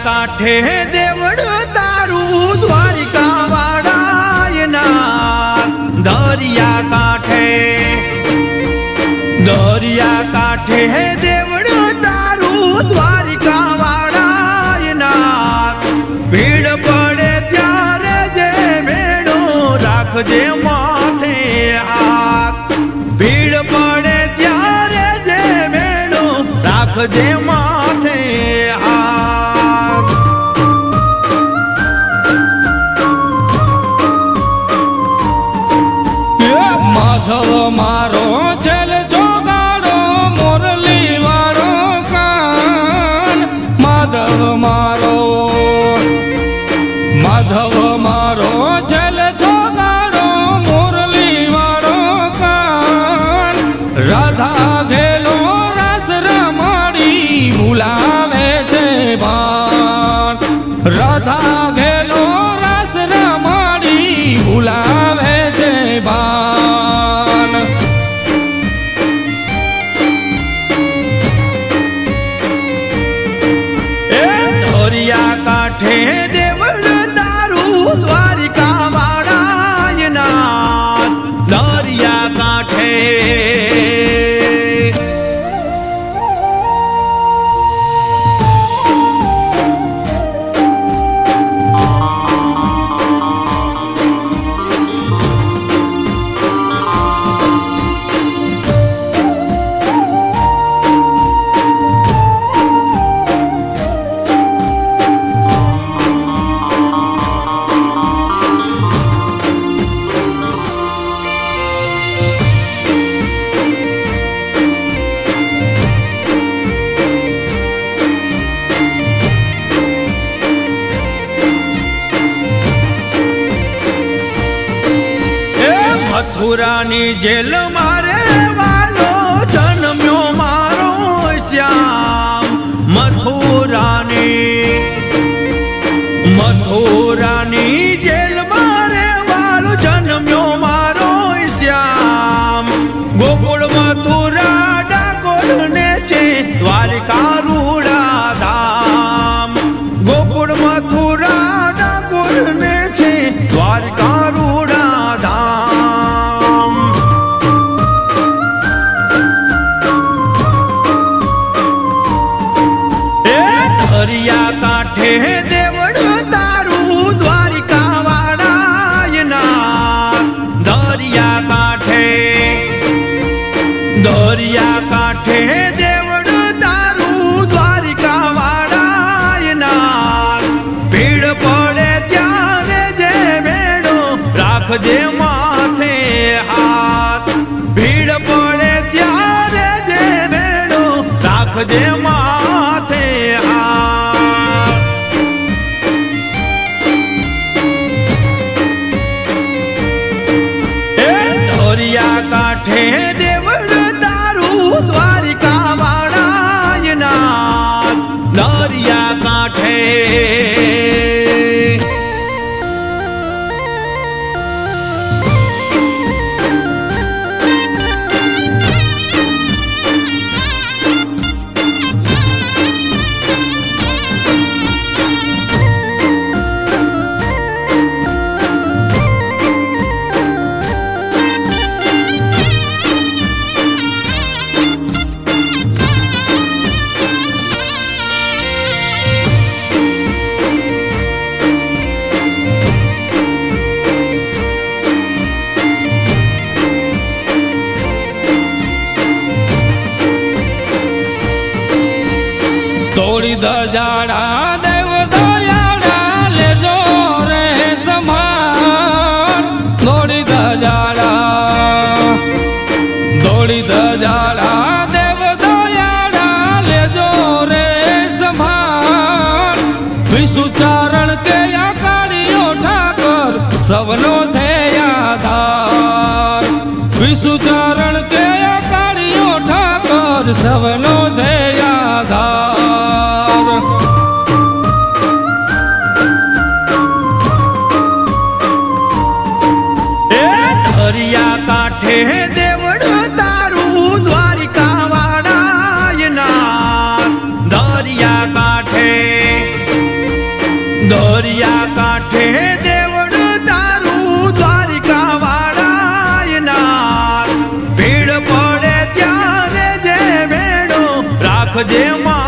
काठे देवड़ तारू द्वारिका वाड़ायना दरिया काठे देवड़ तारू द्वारिका वाड़ायना भीड़ पड़े त्यारे जे मेड़ो राखजे माथे हाथ भीड़ पड़े त्यारे जे मेड़ो राखजे माथे हाथ माधव मारो चल जोगाड़ो मुरली वारो कान माधव मारो चल जोगाड़ो मुरली वारो कान राधा घेलो रस रमाड़ी बुलावे छे बान राधा घेलो रस रमाड़ी बुलावे छे बान दरिया काठे देवड़ तारू द्वारिका वाड़ायना दरिया काठे मथुरानी जेल मारे वालो जन्म्यो मारो श्याम मथुरानी जेल मारे वालो जन्म्यो मारो श्याम गोकुल मथुरा डाकोर ने छे द्वारिका रूड़ा धाम गोकुल मथुरा डाकोर ने छे द्वारिका रूड़ा धाम दरिया काठे देवड़ तारू द्वारिका वाड़ायना दरिया काठे देवड़ तारू द्वारिका वाड़ायना भीड़ पड़े त्यारे जे मेड़ो राखजे माथे हाथ भीड़ पड़े त्यारे जे मेड़ो राखजे माथे हाथ दरिया काठे देवड़ तारू द्वारिका वाड़ायना दरिया काठे तोड़ी दजाड़ा देव दयाड़ा ले जो रे समान तोड़ी दजाड़ा देव दयाड़ा ले जो रे समान विष्णु चरण के आकारियो ठाकर सबनो छे आधार विष्णु चरण के आकारियो ठाकर सबनो छे आधार दरिया काठे देवड़ तारू द्वारिका वाड़ायना दरिया काठे દરિયા કાંઠે દેવડ તારું દ્વારિકા વાળા ભીડ પડે ત્યારે જે ભેડો રાખજે માં